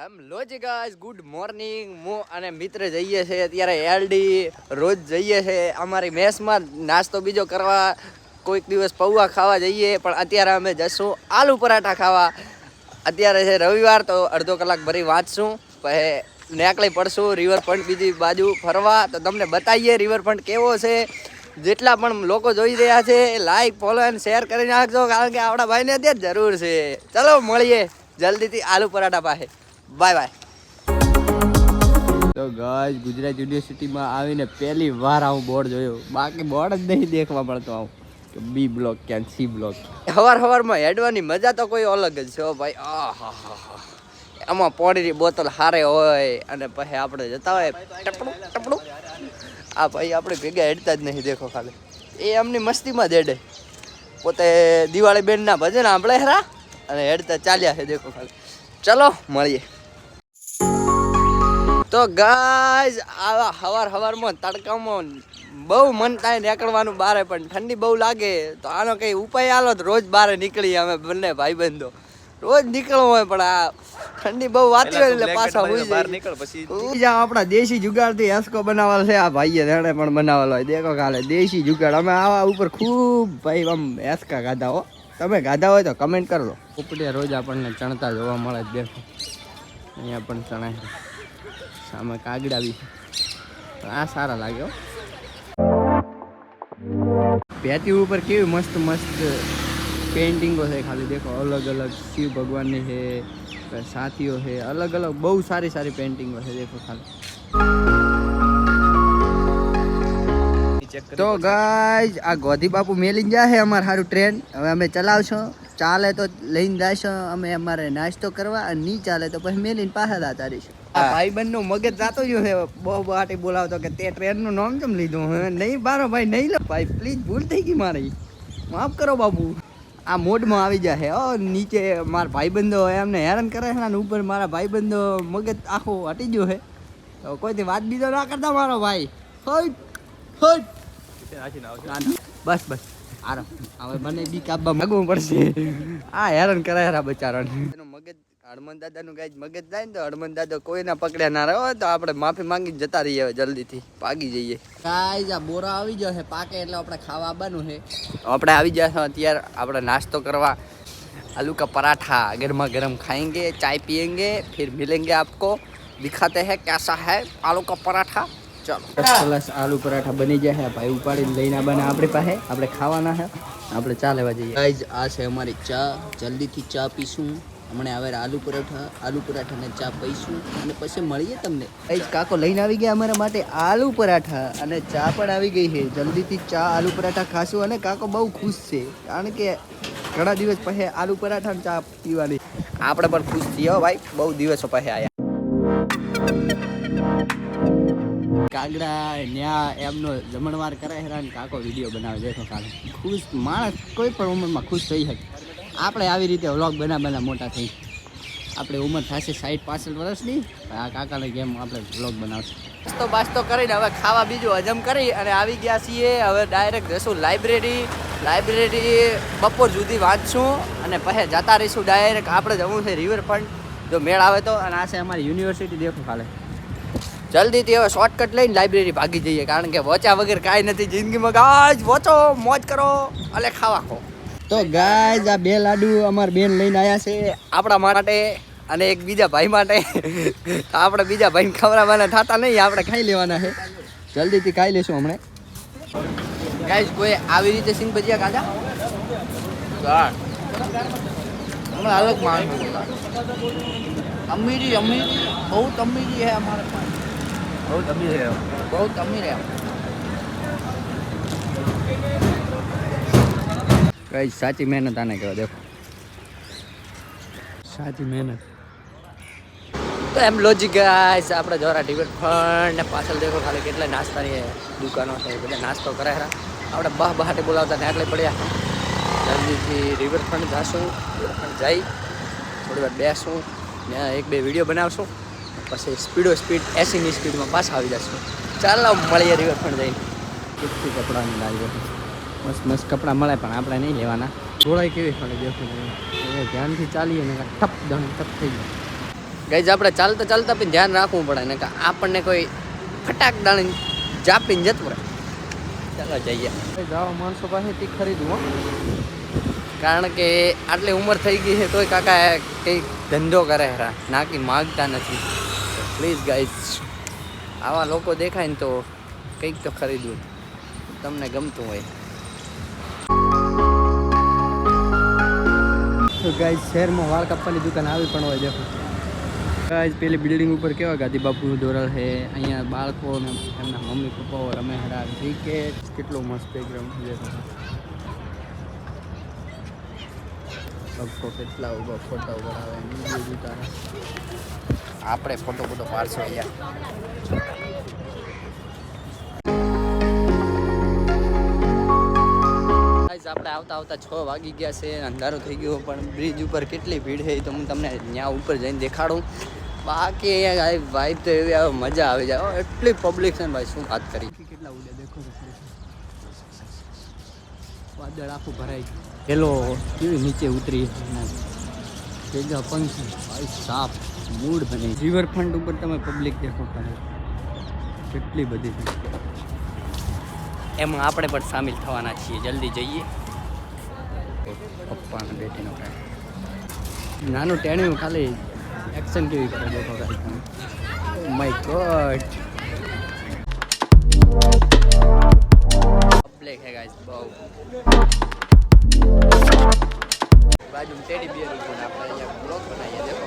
Hello જી guys, good morning. હું અને મિત્ર જઈએ છે અત્યારે એલડી. રોજ જઈએ છે અમારી મેસમાં નાસ્તો બીજો કરવા. કોઈક દિવસ પૌવા ખાવા જઈએ, પણ અત્યારે અમે જશું આલુ પરાઠા ખાવા. અત્યારે છે રવિવાર, તો અડધો કલાક ભરી વાંચશું, પછી નીકળી પડશું રિવરફ્રન્ટ બીજી બાજુ ફરવા. તો તમને બતાવીએ રિવરફ્રન્ટ કેવો છે. જેટલા પણ લોકો જોઈ રહ્યા છે, લાઈક, ફોલો અને શેર કરી નાખજો, કારણ કે આપણા ભાઈને અત્યારે જરૂર છે. ચલો મળીએ જલ્દીથી આલુ પરાઠા પાસે. Bye bye. તો ગાઈસ, ગુજરાત યુનિવર્સિટીમાં આવીને પહેલી વાર આવું બોર્ડ જોયું. બાકી બોર્ડ જ નહીં દેખવા મળતો આવું કે બી બ્લોક ક્યાં સી બ્લોક. સવારમાં હેડવાની મજા તો કોઈ અલગ જ છે ભાઈ. આમાં પાણીની બોતલ હારે હોય અને પછી આપણે જતા હોય ટપડું ટપડું. આ ભાઈ આપણે ભેગા હેડતા જ નહીં, દેખો ખાલી એ એમની મસ્તીમાં જ હેડે. પોતે દિવાળી બેનના ભજન સાંભળે હરા અને હેડતા ચાલ્યા છે, દેખો ખાલી. ચલો મળીએ. તો ગાઈસ, આવા હવારમાં તડકામાં બહુ મન થાય નીકળવાનું બહાર, પણ ઠંડી બહુ લાગે. તો આનો કંઈ ઉપાય આલો તો રોજ બહાર નીકળીએ અમે બંને ભાઈબંધો. રોજ નીકળવું હોય, પણ આ ઠંડી બહુ વાતી હોય એટલે પાછા હોઈ જાય. આપણા દેશી જુગાડથી એસ્કો બનાવેલો છે. આ ભાઈએ તેને પણ બનાવેલો હોય, દેખો ખાલે દેશી જુગાડ. અમે આવા ઉપર ખૂબ ભાઈ આમ એસ્કા ગાધા હો. તમે ગાધા હોય તો કમેન્ટ કરજો. ઉપડિયા રોજ આપણને ચણતા જોવા મળે. દેખો અહીંયા પણ ચણાય, સામે કાગડા બી. આ સારા લાગે હો. ભેતી ઉપર કેવી મસ્ત મસ્ત પેઇન્ટિંગો છે ખાલી, દેખો અલગ અલગ શિવ ભગવાનની છે, સાથીઓ છે, અલગ અલગ બહુ સારી સારી પેઇન્ટિંગો છે, દેખો ખાલી. તો ગાઈસ, આ ગોધી બાપુ મેલીને જાય છે અમારે સારું ટ્રેન. હવે અમે ચલાવશું. ચાલે તો લઈને જઈશું અમે અમારે નાસ્તો કરવા, અને નહીં ચાલે તો પછી મેલીને પાછા જતા રહીશું. આ ભાઈબંધ નું મગજ જાતો જ છે. બહુ બાટી બોલાવતો કે તે ટ્રેનનું નામ કેમ લીધું. નહીં બારો ભાઈ, નહીં લો ભાઈ, પ્લીઝ ભૂલ થઈ ગઈ મારી, માફ કરો બાપુ. આ મોડમાં આવી જાય છે. નીચે મારા ભાઈબંધો એમને હેરાન કરે છે, અને ઉપર મારા ભાઈબંધો મગજ આખો હટી ગયો છે. તો કોઈથી વાત બીજો ના કરતા મારો ભાઈ. બસ બસ આરામ. હવે મને બી કાપવા માંગવું પડશે. આ હેરાન કરે છે બચારાને. એનું મગજ હનુમાન દાદાનું ગાય મગજ જાય ને, તો હનુમાન દાદા કોઈના પકડ્યા ના રહે, તો આપણે માફી માંગીને જતા રહીએ. હવે જલ્દીથી ભાગી જઈએ. ગાઈસ, આ બોરા આવી જશે પાકે એટલે આપણે ખાવા આવવાનું છે. આપણે આવી જશે અત્યારે આપણે નાસ્તો કરવા. आलू का पराठा गर्मा गर्म खाएंगे, चाय पियेंगे, फिर मिलेंगे आपको, दिखाते हैं कैसा है आलू का पराठा. चलो प्लस आलू पराठा बनी જાય. ભાઈ ઉપાડીને લઈને બને આપણી પાસે, આપણે ખાવાના છે. આપણે ચા લેવા જઈએ. ગાઈસ, આ છે અમારી ચા. જલ્દીથી ચા પીશું. હમણાં આવે આલુ પરાઠા ને ચા પીશું, અને પછી મળીએ તમને. ગાઈસ, કાકો લઈને આવી ગયા અમારા માટે આલુ પરાઠા, અને ચા પણ આવી ગઈ છે. જલ્દીથી ચા આલુ પરાઠા ખાશું, અને કાકો બહુ ખુશ છે, કારણ કે ઘણા દિવસ પછી આલુ પરાઠા ને ચા પીવાની. આપણે પણ ખુશ થઈએ ભાઈ, બહુ દિવસો પછી આયા. કાગડા ન્યા એમનો જમણવાર કરે હેરાન, કાકો વિડીયો બનાવે. દેખો કાલે ખુશ માણસ કોઈ પણ ઉંમરમાં ખુશ થઈ શકે. આપણે આવી રીતે વ્લોગ બના મોટા થઈ. આપણે ઉંમર થશે 60-65 વર્ષની, આ કાકાને ગેમ આપણે વ્લોગ બનાવશું. બાસ્તો કરીને હવે ખાવા બીજું હજમ કરી અને આવી ગયા છીએ. હવે ડાયરેક્ટ જશું લાઇબ્રેરી. બપોર સુધી વાંચશું, અને પછી જતા રહીશું ડાયરેક્ટ. આપણે જવું છે રિવરફ્રન્ટ, જો મેળ આવે તો. અને આ છે અમારી યુનિવર્સિટી, દેખો ખાલે. જલ્દીથી હવે શોર્ટકટ લઈને લાઇબ્રેરી ભાગી જઈએ, કારણ કે વોચા વગર કાંઈ નથી જિંદગીમાં. ગાઈસ, વોચો, મોજ કરો, અલે ખાવા ખો. તો ગાઈસ, આ બે લાડુ અમારા બેન લઈને આવ્યા છે આપણા માટે, અને એક બીજા ભાઈ માટે. આપણે બીજા ભાઈને ખવડાવવાના થતા નહીં, આપણે ખાઈ લેવાના છે. જલ્દીથી ખાઈ લેશું હમણાં. ગાઈસ, કોઈ આવી રીતે સિંગ ભજીયા ખાધા? હમણાં અલગ માણસ અમીરી બહુ અમીરી है हमारे पास, बहुत अमीर है. गाइस, સાચી મહેનત આને કહેવાય. દેખો સાચી મહેનત. તો એમ લોજિક ગાઈસ, આપણે જોરા રિવરફ્રન્ટ ને પાછળ દેખો ખાલી કેટલા નાસ્તાની દુકાનો છે. બધા નાસ્તો કરે ખરા. આપણે બહાટે બોલાવતા ને એટલે પડ્યા. જલ્દીથી રિવરફ્રન્ટ જઈશું. રિવરફ્રન્ટ જઈ થોડી વાર બેસું, ત્યાં એક બે વિડીયો બનાવશું, પછી સ્પીડ 80ની સ્પીડમાં પાછા આવી જશું. ચાલો મળીએ રિવરફ્રન્ટ જઈને. કેટલી કપડાની લાવી મસ્ત કપડાં મળે, પણ આપણે નહીં લેવાના. થોડાય કેવી ખાલી દેખો, ધ્યાનથી ચાલીએ ને ટપ થઈ જાય. ગાઈઝ આપણે ચાલતા ચાલતા પણ ધ્યાન રાખવું પડે ને કે આપણને કોઈ ફટાક દાણી જાપીને જતું રહે. ચાલો જઈએ. જાઓ માણસો પાસેથી ખરીદવું, કારણ કે આટલી ઉંમર થઈ ગઈ છે તોય કાકા કંઈક ધંધો કરે હેરા, નાખી માગતા નથી. પ્લીઝ ગાઈઝ, આવા લોકો દેખાય ને તો કંઈક તો ખરીદવું તમને ગમતું હોય. તો ગાઈઝ શહેરમાં વાળ કાપવાની દુકાન આવી પણ હોય. દેખો ગાઈઝ, પેલી બિલ્ડિંગ ઉપર કેવા ગાંધી બાપુનું દોરલ છે. અહીંયા બાળકો ને એમના મમ્મી પપ્પાઓ રમે હેરા ક્રિકેટ. કેટલું મસ્ત બેકગ્રાઉન્ડ છે. લોકો કેટલા ઉભા ફોટા પડાવે. આપણે ફોટો પાડશો અહીંયા. આપણે આવતા 6 વાગી ગયા છે, અંધારું થઈ ગયું. પણ બ્રિજ ઉપર કેટલી ભીડ છે તો હું તમને ત્યાં ઉપર જઈને દેખાડું. બાકી અહીંયા વાઇબ તો એવી આવે, મજા આવી જાય. એટલી પબ્લિક છે ને ભાઈ, શું વાત કરી. કેટલા ઉડે દેખો, વાદળ આખું ભરાઈ ગયું. પેલો કેવી નીચે ઉતરી ભેગા પંખી ભાઈ સાફ મૂડ બને. રિવરફ્રન્ટ ઉપર તમે પબ્લિક દેખો કેટલી બધી છે. એમાં આપણે પણ સામેલ થવાના છીએ. જલ્દી જઈએ. પપ્પાને બેટીનો નાનું ટેણ્યું ખાલી એક્શન કેવી કરે દેખો guys. Oh my God, public હે ગાઈસ બહુ. બાજુ ટેડી બિયર ઉપર આપણે અહીંયા બ્લોગ બનાવીએ. દેખો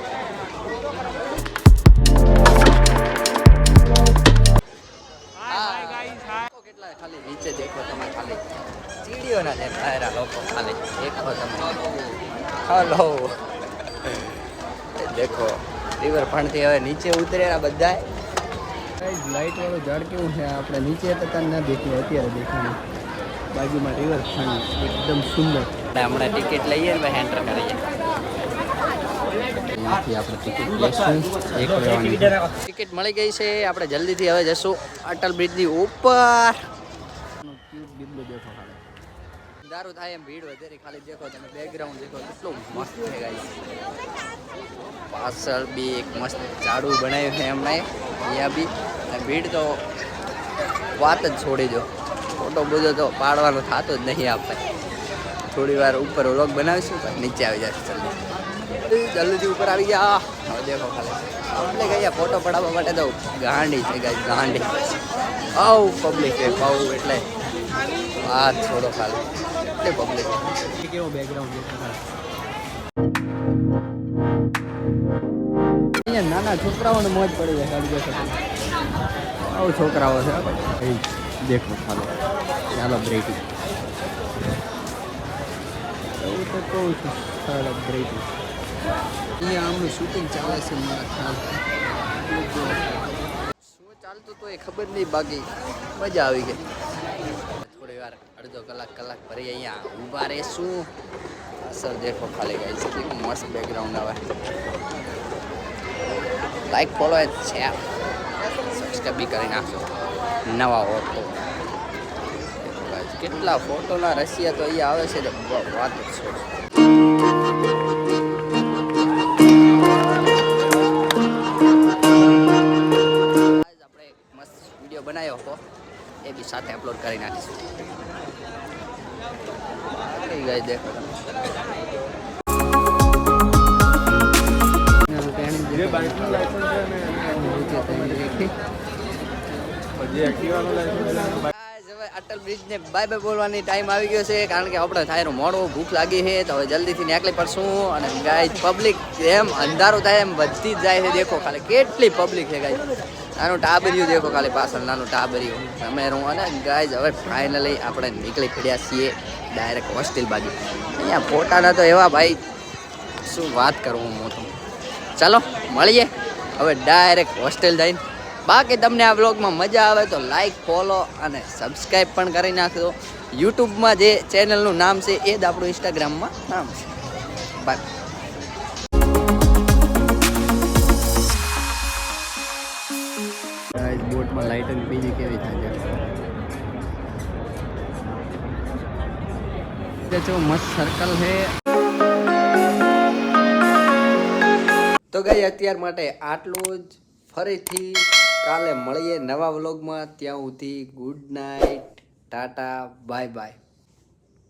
કેટલા ખાલી નીચે દેખો તમે, ખાલી સીડીઓના જેમ ડાયરા લોકો. ખાલી દેખો તમે, હલો દેખો રિવરફ્રન્ટથી હવે નીચે ઉતરેલા બધા. લાઇટ વાળું ઝાડ કેવું છે, આપણે નીચે હતા ના દેખ્યું, અત્યારે દેખાયું. બાજુમાં રિવરફ્રન્ટ એકદમ સુંદર. હમણાં ટિકિટ લઈએ ને ભાઈ, એન્ટર કરીએ. અહીંયાથી આપણે ટિકિટ લઈશું. ટિકિટ મળી ગઈ છે. આપણે જલ્દીથી હવે જશું અટલ બ્રિજની ઉપર. દારૂ થાય એમ ભીડ વધેરી. ખાલી દેખો તમે, બેકગ્રાઉન્ડ દેખો કેટલું મસ્ત છે ગાઈસ. પાછળ બી એક મસ્ત ઝાડું બનાવ્યું છે એમણે. અહીંયા બી ભીડ તો વાત જ છોડી દો. ફોટો બધો તો પાડવાનો થતો જ નહીં. આપણે થોડી વાર ઉપર વ્લોગ બનાવીશું, નીચે આવી જશે. જલ્દી ઉપર આવી ગયા. હવે દેખો ખાલી આપણે ગયા ફોટો પડાવવા માટે તો ગાંડી છે ગાઈસ, ગાંડી. આવું પબ્લિક છે બહુ, એટલે વાત છોડો. ખાલી એટલે પબ્લિક કેવો બેકગ્રાઉન્ડ અહીંયા નાના છોકરાઓને મોજ પડી જાય. ખાલી દેખો આવું છોકરાઓ છે દેખો. ખાલી સેલિબ્રિટી એવું તો કહું છું, સેલિબ્રિટી. અહીંયા આમનું શૂટિંગ ચાલે છે મારા ખ્યાલ. શું ચાલતું તો એ ખબર નહીં, બાકી મજા આવી ગઈ. થોડી વાર અડધો કલાક ભરી અહીંયા ઊભા રહેશું. અસર દેખો ખાલી ગાઈસ, કેવું મસ્ત બેકગ્રાઉન્ડ આવે. લાઈક ફોલો છે, સબસ્ક્રાઈબ બી કરી નાખજો નવા હો તો. કેટલા ફોટોના રસિયા તો અહીંયા આવે છે, વાત જ છે. આપણે મસ્ત વિડીયો બનાવ્યો હતો, એ બી સાથે અપલોડ કરી નાખીશું. દેખો અટલ બ્રિજ ને બાય બાય બોલવાની ટાઈમ આવી ગયો છે, કારણ કે આપણે થાય મોડું, ભૂખ લાગી છે. તો હવે જલ્દીથી નીકળી પડશું. અને ગાઈસ પબ્લિક એમ અંધારું થાય એમ વધતી જ જાય છે. દેખો ખાલી કેટલી પબ્લિક છે ગાઈસ. નાનું ટાબરિયું દેખો ખાલી પાછળ, નાનું ટાબરિયું રમેરું. અને ગાઈસ હવે ફાઇનલી આપણે નીકળી પડ્યા છીએ ડાયરેક્ટ હોસ્ટેલ બાજુ. અહીંયા ફોટાના તો એવા ભાઈ, શું વાત કરું હું તો. ચાલો મળીએ હવે ડાયરેક્ટ હોસ્ટેલ જઈને. બાકી તમને આ વ્લોગમાં મજા આવે તો લાઈક, ફોલો અને સબસ્ક્રાઈબ પણ કરી નાખજો. યુટ્યુબમાં જે ચેનલનું નામ છે એ જ આપણું ઇન્સ્ટાગ્રામમાં નામ છે. બાય. બોટમાં લાઇટિંગ બીજી કેવી થાય છે. મસ્ત સર્કલ છે. તો ગાઈ અત્યાર માટે આટલું જ. ફરીથી કાલે મળીએ નવા વ્લોગમાં. ત્યાં સુધી good night, Tata, bye bye.